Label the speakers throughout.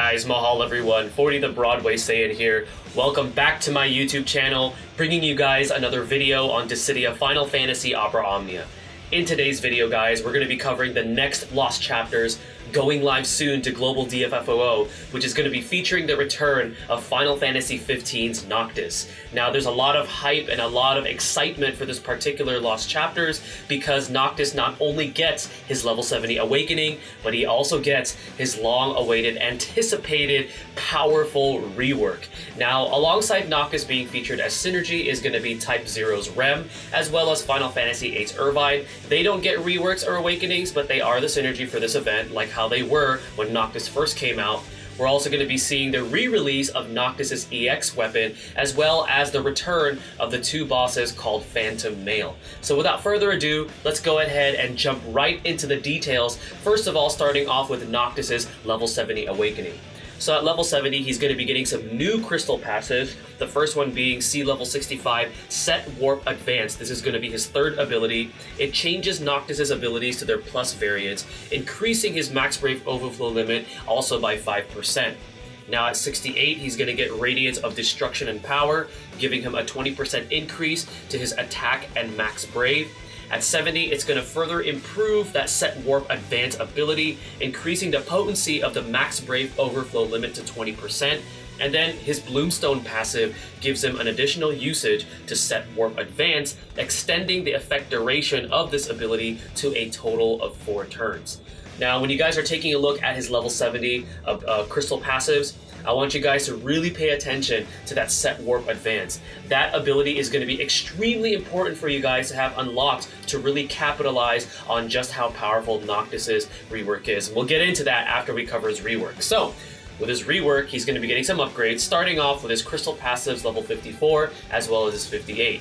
Speaker 1: guys, Mahal everyone, 40 the Broadway Saiyan here. Welcome back to my YouTube channel, bringing you guys another video on Dissidia Final Fantasy Opera Omnia. In today's video, guys, we're going to be covering the next Lost Chapters, going live soon to Global DFFOO, which is going to be featuring the return of Final Fantasy XV's Noctis. Now, there's a lot of hype and a lot of excitement for this particular Lost Chapters because Noctis not only gets his level 70 awakening, but he also gets his long-awaited, anticipated, powerful rework. Now, alongside Noctis being featured as Synergy is going to be Type 0's Rem, as well as Final Fantasy VIII's Irvine. They don't get reworks or awakenings, but they are the synergy for this event, like how they were when Noctis first came out. We're also going to be seeing the re-release of Noctis' EX weapon, as well as the return of the two bosses called Phantom Male. So without further ado, let's go ahead and jump right into the details. First of all, starting off with Noctis' level 70 awakening. So at level 70, he's going to be getting some new crystal passives. The first one being C level 65, Set Warp Advance. This is going to be his third ability. It changes Noctis' abilities to their plus variants, increasing his max brave overflow limit also by 5%. Now at 68, he's going to get Radiance of Destruction and Power, giving him a 20% increase to his attack and max brave. At 70, it's going to further improve that Set Warp Advance ability, increasing the potency of the max brave overflow limit to 20%. And then his Bloomstone passive gives him an additional usage to Set Warp Advance, extending the effect duration of this ability to a total of 4 turns. Now, when you guys are taking a look at his level 70 of crystal passives, I want you guys to really pay attention to that Set Warp Advance. That ability is going to be extremely important for you guys to have unlocked to really capitalize on just how powerful Noctis' rework is. We'll get into that after we cover his rework. So, with his rework, he's going to be getting some upgrades, starting off with his crystal passives level 54, as well as his 58.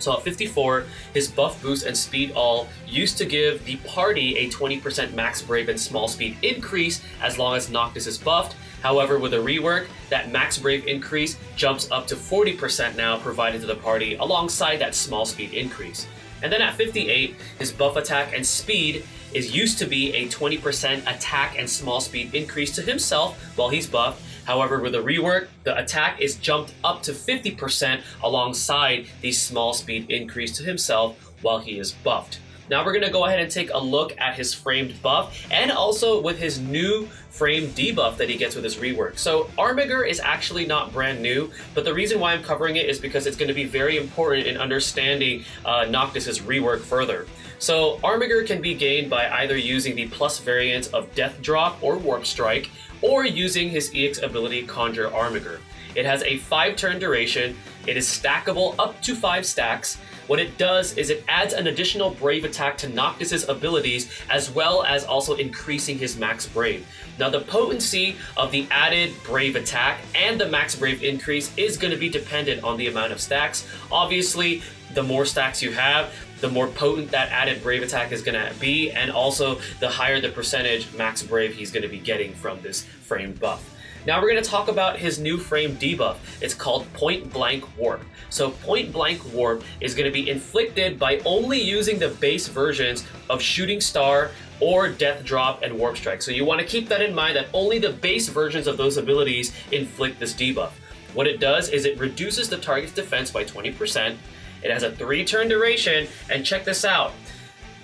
Speaker 1: So at 54, his buff boost and speed all used to give the party a 20% max brave and small speed increase as long as Noctis is buffed. However, with a rework, that max brave increase jumps up to 40% now provided to the party alongside that small speed increase. And then at 58, his buff attack and speed is used to be a 20% attack and small speed increase to himself while he's buffed. However, with a rework, the attack is jumped up to 50% alongside the small speed increase to himself while he is buffed. Now we're going to go ahead and take a look at his framed buff and also with his new frame debuff that he gets with his rework. So Armiger is actually not brand new, but the reason why I'm covering it is because it's going to be very important in understanding Noctis' rework further. So Armiger can be gained by either using the plus variants of Death Drop or Warp Strike, or using his EX ability Conjure Armiger. It has a 5-turn duration, it is stackable up to 5 stacks. What it does is it adds an additional brave attack to Noctis' abilities, as well as also increasing his max brave. Now the potency of the added brave attack and the max brave increase is going to be dependent on the amount of stacks. Obviously, the more stacks you have, the more potent that added brave attack is going to be, and also the higher the percentage max brave he's going to be getting from this framed buff. Now we're going to talk about his new frame debuff. It's called Point Blank Warp. So Point Blank Warp is going to be inflicted by only using the base versions of Shooting Star or Death Drop and Warp Strike. So you want to keep that in mind, that only the base versions of those abilities inflict this debuff. What it does is it reduces the target's defense by 20%. It has a 3-turn duration, and check this out.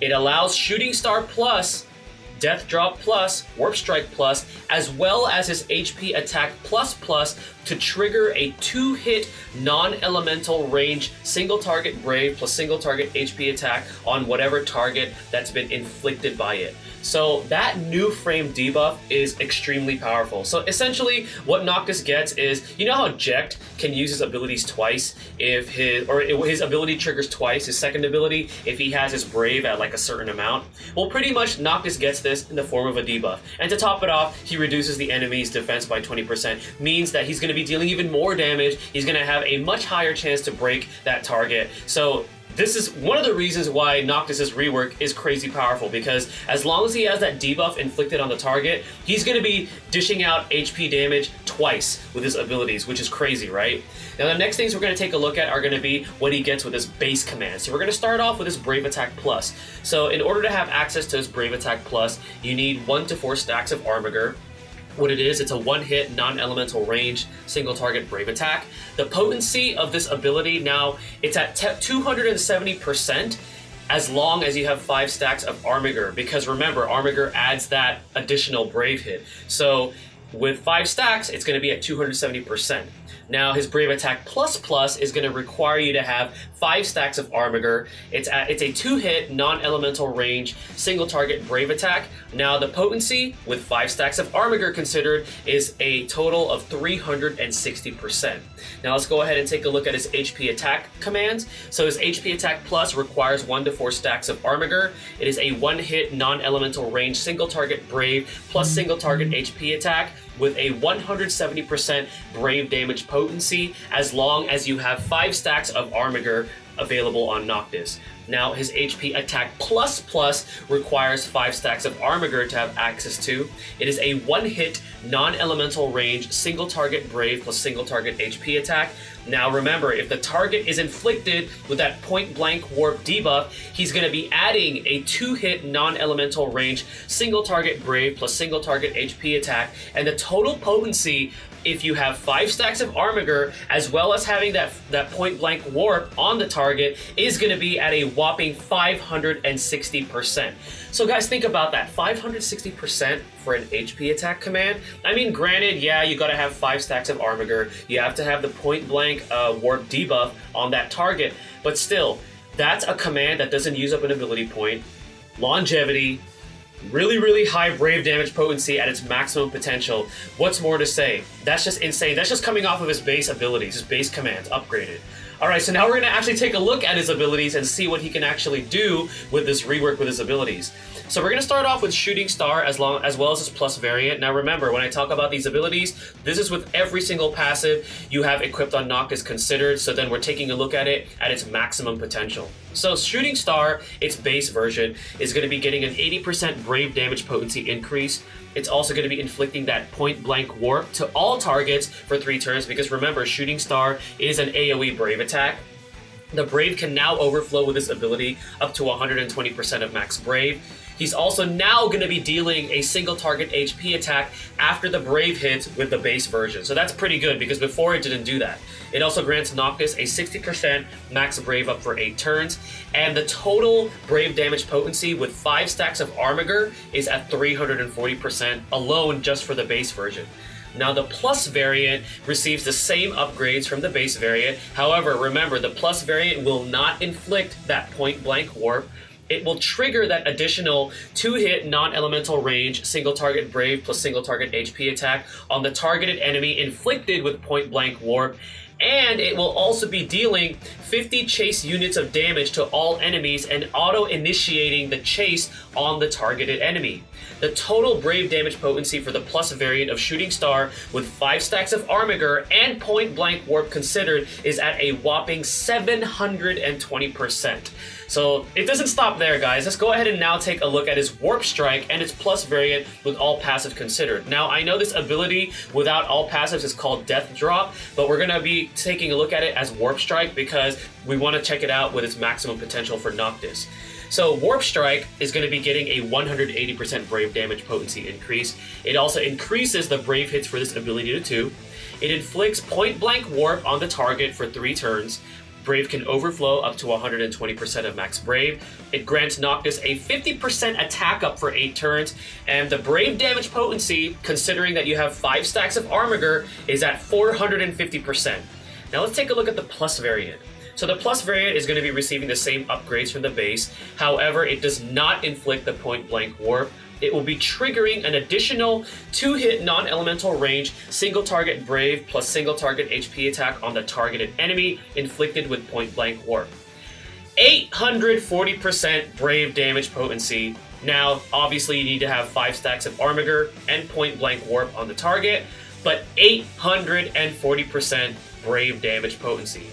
Speaker 1: It allows Shooting Star Plus, Death Drop Plus, Warp Strike Plus, as well as his HP Attack Plus Plus to trigger a 2-hit non-elemental range single target brave plus single target HP attack on whatever target that's been inflicted by it. So that new frame debuff is extremely powerful. So essentially what Noctis gets is, you know how Jekt can use his abilities twice if his ability triggers twice, his second ability, if he has his brave at like a certain amount? Well, pretty much Noctis gets this in the form of a debuff. And to top it off, he reduces the enemy's defense by 20%, means that he's going to be dealing even more damage. He's going to have a much higher chance to break that target. So this is one of the reasons why Noctis' rework is crazy powerful, because as long as he has that debuff inflicted on the target, he's going to be dishing out HP damage twice with his abilities, which is crazy, right? Now the next things we're going to take a look at are going to be what he gets with his base command. So we're going to start off with his Brave Attack Plus. So in order to have access to his Brave Attack Plus, you need 1 to 4 stacks of Armiger. What it is, it's a one-hit, non-elemental range, single-target brave attack. The potency of this ability now, it's at 270% as long as you have 5 stacks of Armiger, because remember, Armiger adds that additional brave hit. So with 5 stacks, it's going to be at 270%. Now his Brave Attack Plus Plus is going to require you to have 5 stacks of Armiger. It's a 2-hit, non-elemental range, single target Brave Attack. Now the potency, with 5 stacks of Armiger considered, is a total of 360%. Now let's go ahead and take a look at his HP attack commands. So his HP attack plus requires 1 to 4 stacks of Armiger. It is a 1-hit, non-elemental range, single target Brave plus single target HP attack with a 170% Brave damage potency as long as you have 5 stacks of Armiger available on Noctis. Now his HP attack plus plus requires 5 stacks of Armiger to have access to. It is a 1-hit, non-elemental range, single target Brave plus single target HP attack. Now remember, if the target is inflicted with that point blank warp debuff, he's going to be adding a 2-hit, non-elemental range, single target Brave plus single target HP attack, and the total potency, if you have 5 stacks of Armiger, as well as having that point blank warp on the target, is going to be at a whopping 560%. So guys, think about that, 560% for an HP attack command. I mean, granted, yeah, you gotta have 5 stacks of Armiger, you have to have the point blank warp debuff on that target, but still, that's a command that doesn't use up an ability point, longevity, really high Brave damage potency at its maximum potential. What's more to say? That's just insane. That's just coming off of his base abilities, his base commands, upgraded. Alright, so now we're going to actually take a look at his abilities and see what he can actually do with this rework with his abilities. So we're going to start off with Shooting Star as well as his plus variant. Now remember, when I talk about these abilities, this is with every single passive you have equipped on Noctis considered, so then we're taking a look at it at its maximum potential. So Shooting Star, its base version, is going to be getting an 80% Brave damage potency increase. It's also going to be inflicting that point blank warp to all targets for 3 turns, because remember, Shooting Star is an AoE Brave attack. The Brave can now overflow with this ability up to 120% of max Brave. He's also now going to be dealing a single target HP attack after the Brave hits with the base version. So that's pretty good, because before it didn't do that. It also grants Noctis a 60% max Brave up for 8 turns, and the total Brave damage potency with 5 stacks of Armiger is at 340% alone just for the base version. Now the plus variant receives the same upgrades from the base variant. However, remember, the plus variant will not inflict that point blank warp. It will trigger that additional 2-hit, non-elemental range, single target Brave plus single target HP attack on the targeted enemy inflicted with point blank warp. And it will also be dealing 50 chase units of damage to all enemies and auto-initiating the chase on the targeted enemy. The total Brave damage potency for the plus variant of Shooting Star with 5 stacks of Armiger and point blank warp considered is at a whopping 720%. So it doesn't stop there, guys. Let's go ahead and now take a look at his Warp Strike and its plus variant with all passive considered. Now, I know this ability without all passives is called Death Drop, but we're going to be taking a look at it as Warp Strike because we want to check it out with its maximum potential for Noctis. So Warp Strike is going to be getting a 180% Brave damage potency increase. It also increases the Brave hits for this ability to 2. It inflicts point blank warp on the target for 3 turns. Brave can overflow up to 120% of max Brave. It grants Noctis a 50% attack up for 8 turns, and the Brave damage potency, considering that you have 5 stacks of Armiger, is at 450%. Now let's take a look at the plus variant. So the plus variant is going to be receiving the same upgrades from the base, however, it does not inflict the point blank warp. It will be triggering an additional 2-hit non-elemental range, single target Brave plus single target HP attack on the targeted enemy inflicted with point blank warp. 840% Brave damage potency. Now, obviously you need to have 5 stacks of Armiger and point blank warp on the target, but 840% Brave damage potency.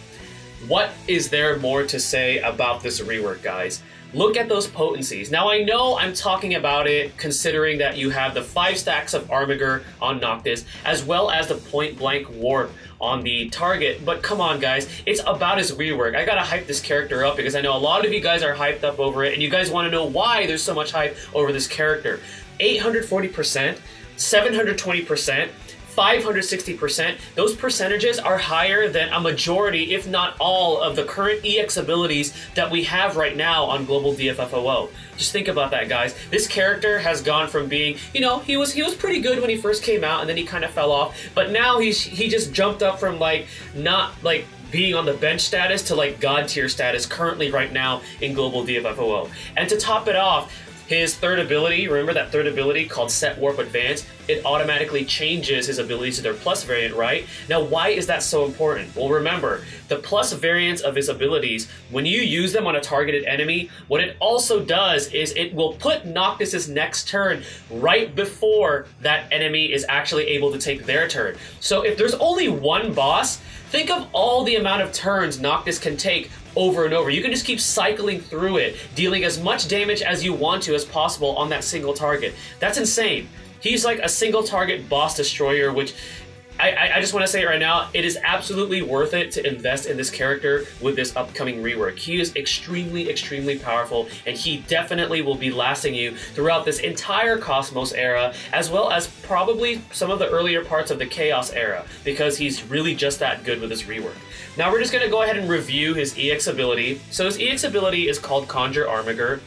Speaker 1: What is there more to say about this rework, guys? Look at those potencies. Now I know I'm talking about it considering that you have the 5 stacks of Armiger on Noctis as well as the point blank warp on the target, but come on guys, it's about his rework. I gotta hype this character up because I know a lot of you guys are hyped up over it and you guys want to know why there's so much hype over this character. 840%. 720%, 560%, those percentages are higher than a majority, if not all, of the current EX abilities that we have right now on Global DFFOO. Just think about that, guys. This character has gone from being, you know, he was pretty good when he first came out, and then he kind of fell off, but now he just jumped up from like not like being on the bench status to like god tier status currently right now in Global DFFOO. And to top it off, his third ability, remember that third ability called Set Warp Advance? It automatically changes his abilities to their plus variant, right? Now, why is that so important? Well, remember, the plus variants of his abilities, when you use them on a targeted enemy, what it also does is it will put Noctis's next turn right before that enemy is actually able to take their turn. So if there's only one boss, think of all the amount of turns Noctis can take over and over. You can just keep cycling through it, dealing as much damage as you want to as possible on that single target. That's insane. He's like a single target boss destroyer, which I just want to say right now, it is absolutely worth it to invest in this character with this upcoming rework. He is extremely, extremely powerful, and he definitely will be lasting you throughout this entire Cosmos era, as well as probably some of the earlier parts of the Chaos era, because he's really just that good with his rework. Now we're just going to go ahead and review his EX ability. So his EX ability is called Conjure Armiger.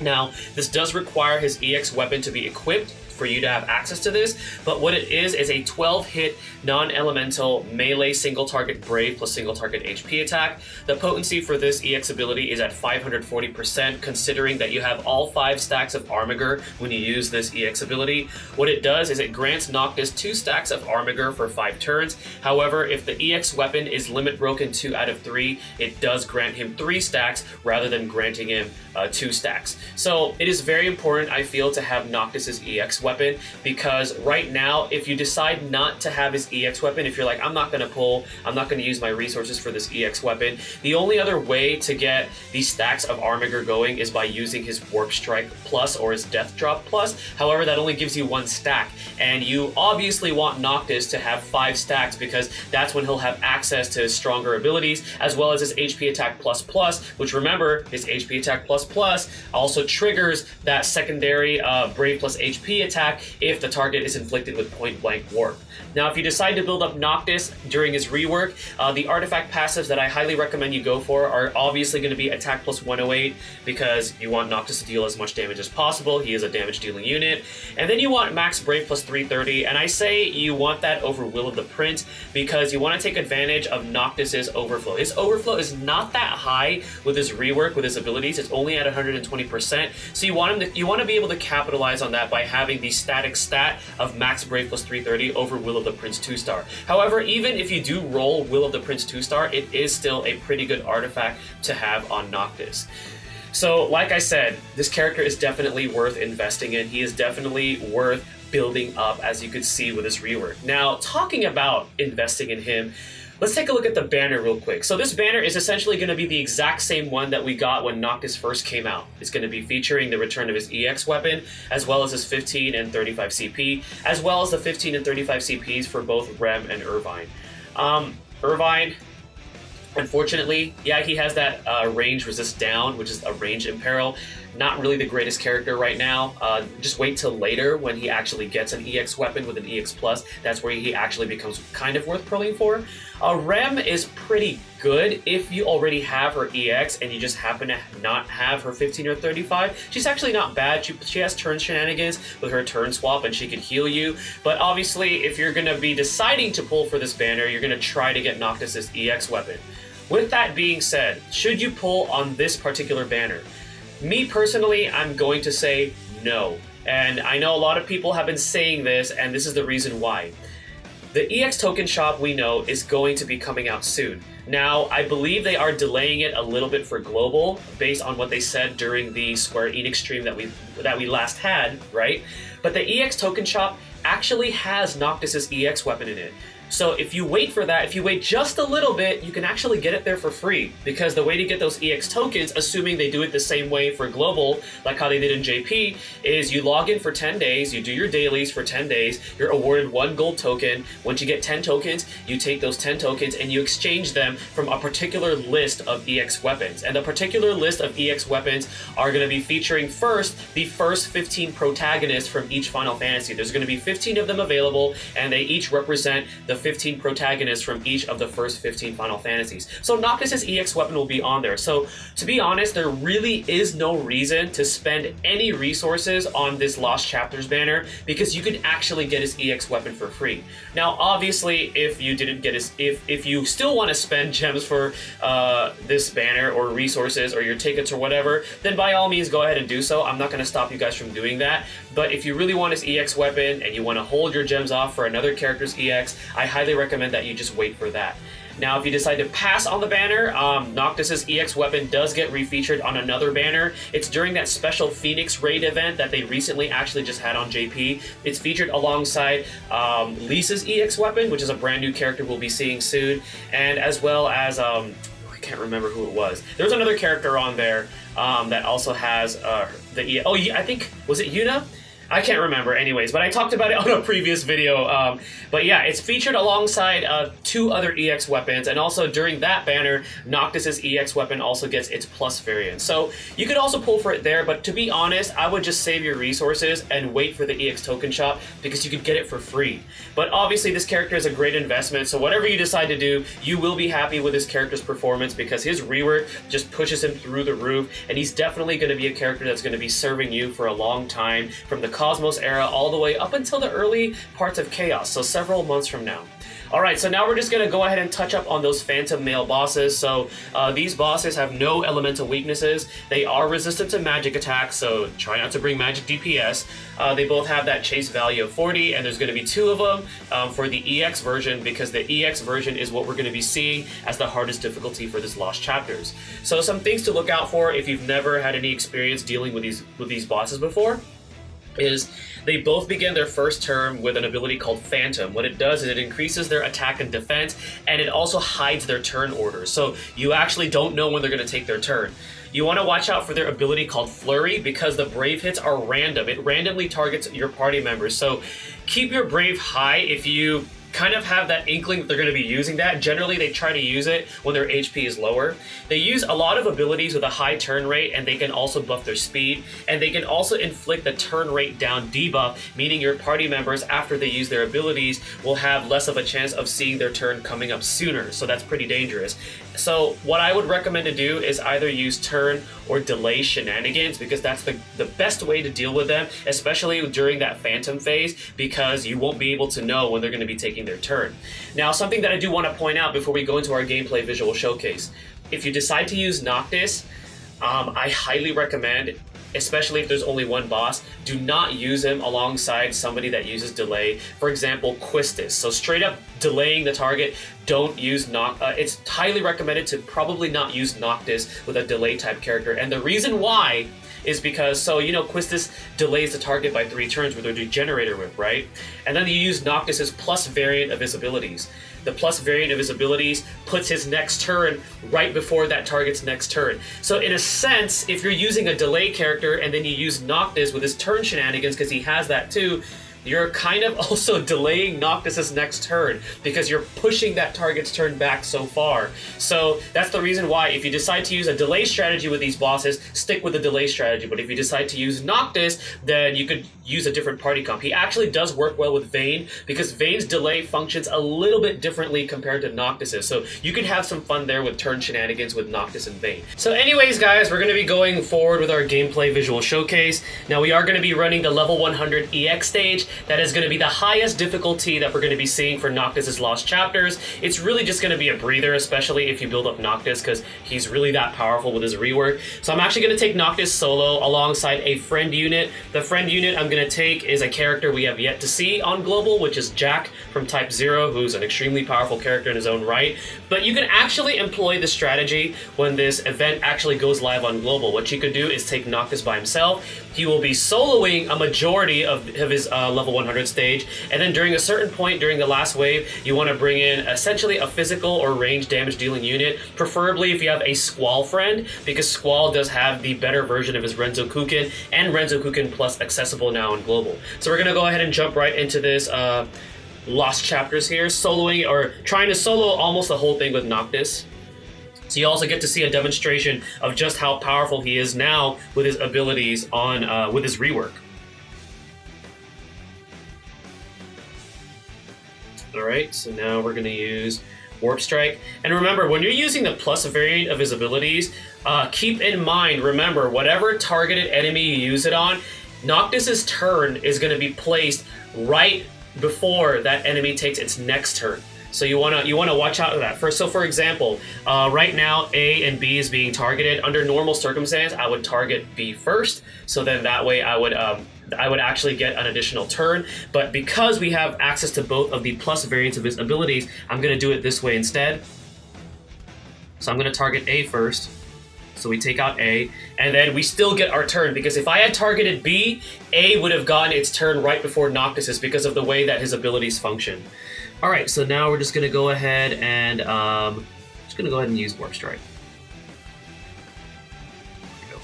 Speaker 1: Now, this does require his EX weapon to be equipped for you to have access to this, but what it is a 12-hit non-elemental melee single target brave plus single target HP attack. The potency for this EX ability is at 540%, considering that you have all 5 stacks of Armiger when you use this EX ability. What it does is it grants Noctis 2 stacks of Armiger for 5 turns. However, if the EX weapon is limit broken 2 out of 3, it does grant him 3 stacks rather than granting him 2 stacks. So it is very important, I feel, to have Noctis's EX weapon, because right now, if you decide not to have his EX weapon, if you're like, I'm not going to use my resources for this EX weapon, the only other way to get these stacks of Armiger going is by using his Warp Strike Plus or his Death Drop Plus. However, that only gives you 1 stack, and you obviously want Noctis to have 5 stacks, because that's when he'll have access to his stronger abilities, as well as his HP Attack Plus Plus, which, remember, his HP Attack Plus Plus also triggers that secondary Brave plus HP attack if the target is inflicted with point blank warp. Now, if you decide to build up Noctis during his rework, the artifact passives that I highly recommend you go for are obviously going to be Attack plus 108, because you want Noctis to deal as much damage as possible. He is a damage dealing unit. And then you want Max Brave plus 330, and I say you want that over Will of the Prince, because you want to take advantage of Noctis's overflow. His overflow is not that high with his rework, with his abilities. It's only at 120%, so you want to be able to capitalize on that by having the static stat of Max Brave plus 330 over Will of the Prince 2-star. However, even if you do roll Will of the Prince 2-star, it is still a pretty good artifact to have on Noctis. So, like I said, this character is definitely worth investing in. He is definitely worth building up, as you could see with his rework. Now, talking about investing in him, let's take a look at the banner real quick. So this banner is essentially going to be the exact same one that we got when Noctis first came out. It's going to be featuring the return of his EX weapon, as well as his 15 and 35 CP, as well as the 15 and 35 CPs for both Rem and Irvine. Irvine, unfortunately, yeah, he has that range resist down, which is a range imperil. Not really the greatest character right now. Just wait till later when he actually gets an EX weapon with an EX plus. That's where he actually becomes kind of worth pulling for. Rem is pretty good if you already have her EX and you just happen to not have her 15 or 35. She's actually not bad. She has turn shenanigans with her turn swap, and she can heal you. But obviously, if you're going to be deciding to pull for this banner, you're going to try to get Noctis's EX weapon. With that being said, should you pull on this particular banner? Me personally, I'm going to say no. And I know a lot of people have been saying this, and this is the reason why. The EX token shop, we know, is going to be coming out soon. Now, I believe they are delaying it a little bit for global, based on what they said during the Square Enix stream that we last had, right? But the EX token shop actually has Noctis's EX weapon in it. So if you wait for that, if you wait just a little bit, you can actually get it there for free, because the way to get those EX tokens, assuming they do it the same way for Global, like how they did in JP, is you log in for 10 days, you do your dailies for 10 days, you're awarded 1 gold token. Once you get 10 tokens, you take those 10 tokens and you exchange them from a particular list of EX weapons. And the particular list of EX weapons are going to be featuring first the first 15 protagonists from each Final Fantasy. There's going to be 15 of them available, and they each represent the 15 protagonists from each of the first 15 Final Fantasies. So Noctis' EX weapon will be on there. So to be honest, there really is no reason to spend any resources on this Lost Chapters banner, because you can actually get his EX weapon for free. Now obviously, if you didn't get his, if you still want to spend gems for this banner or resources or your tickets or whatever, then by all means go ahead and do so. I'm not going to stop you guys from doing that. But if you really want his EX weapon and you want to hold your gems off for another character's EX, I highly recommend that you just wait for that. Now, if you decide to pass on the banner, Noctis' EX weapon does get refeatured on another banner. It's during that special Phoenix Raid event that they recently actually just had on JP. It's featured alongside Lisa's EX weapon, which is a brand new character we'll be seeing soon, and as well as I can't remember who it was. There's another character on there that also has the oh yeah, I think, was it Yuna? I can't remember anyways, but I talked about it on a previous video. But yeah, it's featured alongside 2 other EX weapons, and also during that banner, Noctis' EX weapon also gets its plus variant. So you could also pull for it there, but to be honest, I would just save your resources and wait for the EX token shop, because you could get it for free. But obviously this character is a great investment, so whatever you decide to do, you will be happy with this character's performance, because his rework just pushes him through the roof, and he's definitely going to be a character that's going to be serving you for a long time, from the Cosmos era all the way up until the early parts of Chaos, so several months from now. Alright, so now we're just going to go ahead and touch up on those Phantom male bosses. So these bosses have no elemental weaknesses. They are resistant to magic attacks, so try not to bring magic DPS. They both have that chase value of 40, and there's going to be 2 of them for the EX version, because the EX version is what we're going to be seeing as the hardest difficulty for this Lost Chapters. So some things to look out for if you've never had any experience dealing with these bosses before is they both begin their first turn with an ability called Phantom. What it does is it increases their attack and defense, and it also hides their turn orders. So you actually don't know when they're going to take their turn. You want to watch out for their ability called Flurry, because the Brave hits are random. It randomly targets your party members. So keep your Brave high if you kind of have that inkling that they're going to be using that. Generally, they try to use it when their HP is lower. They use a lot of abilities with a high turn rate, and they can also buff their speed, and they can also inflict the turn rate down debuff, meaning your party members, after they use their abilities, will have less of a chance of seeing their turn coming up sooner, so that's pretty dangerous. So what I would recommend to do is either use turn or delay shenanigans, because that's the best way to deal with them, especially during that Phantom phase, because you won't be able to know when they're going to be taking their turn. Now, something that I do want to point out before we go into our gameplay visual showcase, if you decide to use Noctis, I highly recommend, especially if there's only one boss, do not use him alongside somebody that uses delay. For example, Quistis. So straight up delaying the target, don't use it's highly recommended to probably not use Noctis with a delay type character. And the reason why is because, so you know, Quistis delays the target by 3 turns with their Degenerator Whip, right? And then you use Noctis' plus variant of his abilities. The plus variant of his abilities puts his next turn right before that target's next turn. So in a sense, if you're using a delay character and then you use Noctis with his turn shenanigans, because he has that too, you're kind of also delaying Noctis' next turn, because you're pushing that target's turn back so far. So that's the reason why, if you decide to use a delay strategy with these bosses, stick with the delay strategy. But if you decide to use Noctis, then you could use a different party comp. He actually does work well with Vayne, because Vayne's delay functions a little bit differently compared to Noctis's. So you could have some fun there with turn shenanigans with Noctis and Vayne. So anyways, guys, we're going to be going forward with our gameplay visual showcase. Now we are going to be running the level 100 EX stage. That is going to be the highest difficulty that we're going to be seeing for Noctis' Lost Chapters. It's really just going to be a breather, especially if you build up Noctis, because he's really that powerful with his rework. So I'm actually going to take Noctis solo alongside a friend unit. The friend unit I'm going going to take is a character we have yet to see on Global, which is Jack from Type 0, who's an extremely powerful character in his own right. But you can actually employ this strategy when this event actually goes live on Global. What you could do is take Noctis by himself. He will be soloing a majority of his level 100 stage, and then during a certain point during the last wave, you want to bring in essentially a physical or range damage dealing unit, preferably if you have a Squall friend, because Squall does have the better version of his Renzo Kuken, and Renzo Kuken Plus accessible now on Global. So we're going to go ahead and jump right into this Lost Chapters here, soloing, or trying to solo almost the whole thing with Noctis. So you also get to see a demonstration of just how powerful he is now with his abilities on with his rework. Alright, so now we're going to use Warp Strike. And remember, when you're using the plus variant of his abilities, keep in mind, remember, whatever targeted enemy you use it on, Noctis's turn is going to be placed right before that enemy takes its next turn. So you wanna watch out for that. For example, right now A and B is being targeted. Under normal circumstance, I would target B first. So then that way I would actually get an additional turn. But because we have access to both of the plus variants of his abilities, I'm gonna do it this way instead. So I'm gonna target A first. So we take out A, and then we still get our turn, because if I had targeted B, A would have gotten its turn right before Noctis's because of the way that his abilities function. All right, so now we're just gonna go ahead and use Warp Strike. There we go.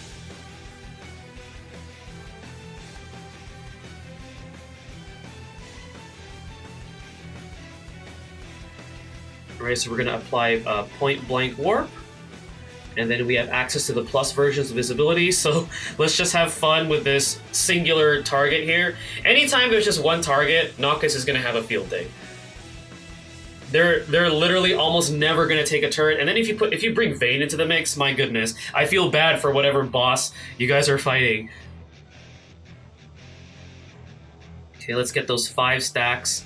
Speaker 1: All right, so we're gonna apply Point Blank Warp. And then we have access to the plus versions of his abilities, so let's just have fun with this singular target here. Anytime there's just one target, Noctis is going to have a field day. They're literally almost never going to take a turn, and then if you bring Vayne into the mix, my goodness, I feel bad for whatever boss you guys are fighting. Okay, let's get those 5 stacks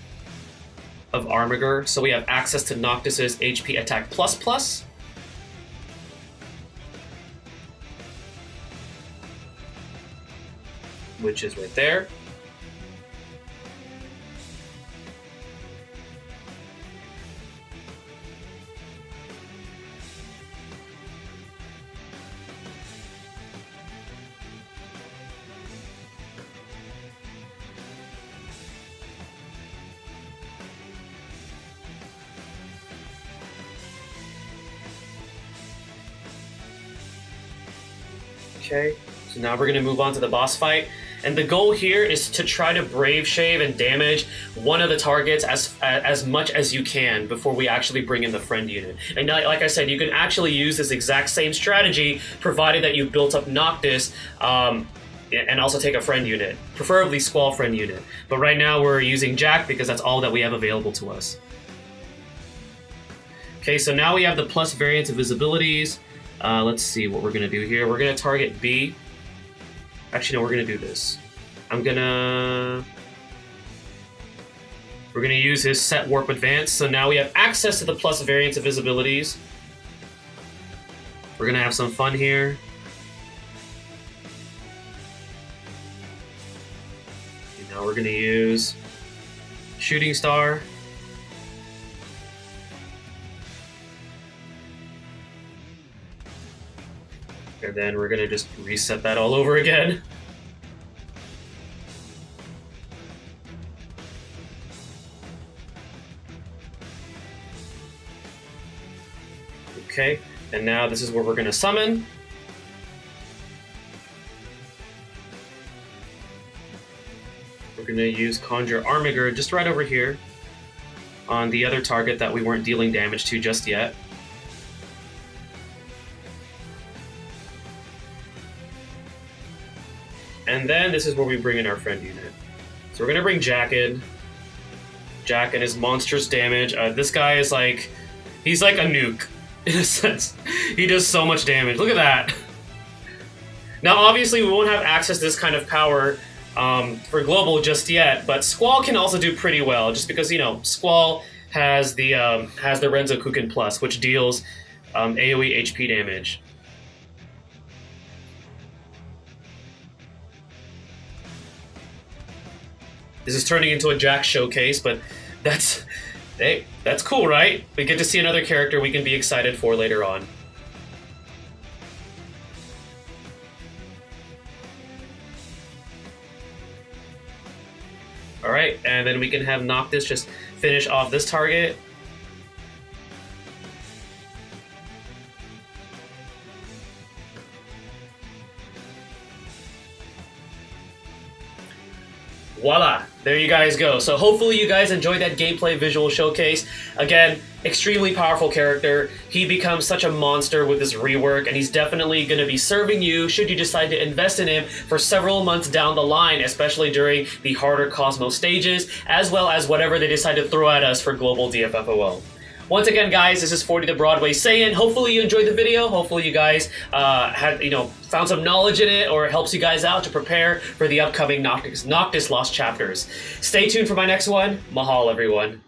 Speaker 1: of Armiger, so we have access to Noctis's HP Attack Plus++. Which is right there. Okay, so now we're going to move on to the boss fight. And the goal here is to try to Brave Shave and damage one of the targets as much as you can before we actually bring in the friend unit. And like I said, you can actually use this exact same strategy provided that you built up Noctis and also take a friend unit, preferably Squall friend unit. But right now we're using Jack because that's all that we have available to us. Okay, so now we have the plus variants of his abilities. Let's see what we're going to do here. We're going to target B. Actually, no, we're going to do this. We're going to use his Set Warp Advance. So now we have access to the plus variants of his abilities. We're going to have some fun here. And now we're going to use Shooting Star. And then we're going to just reset that all over again. Okay, and now this is where we're going to summon. We're going to use Conjure Armiger just right over here on the other target that we weren't dealing damage to just yet. And then this is where we bring in our friend unit. So we're going to bring Jack in. Jack and his monstrous damage. This guy is like, he's like a nuke, in a sense. He does so much damage. Look at that. Now, obviously, we won't have access to this kind of power for Global just yet, but Squall can also do pretty well, just because, you know, Squall has the Renzo Kuken Plus, which deals AoE HP damage. This is turning into a Jack showcase, but that's, hey, that's cool, right? We get to see another character we can be excited for later on. Alright, and then we can have Noctis just finish off this target. Voila! There you guys go. So hopefully you guys enjoyed that gameplay visual showcase. Again, extremely powerful character. He becomes such a monster with this rework, and he's definitely going to be serving you should you decide to invest in him for several months down the line, especially during the harder Cosmos stages, as well as whatever they decide to throw at us for Global DFFOO. Once again, guys, this is 40 the Broadway Saiyan. Hopefully you enjoyed the video. Hopefully you guys found some knowledge in it, or it helps you guys out to prepare for the upcoming Noctis Lost Chapters. Stay tuned for my next one. Mahal, everyone.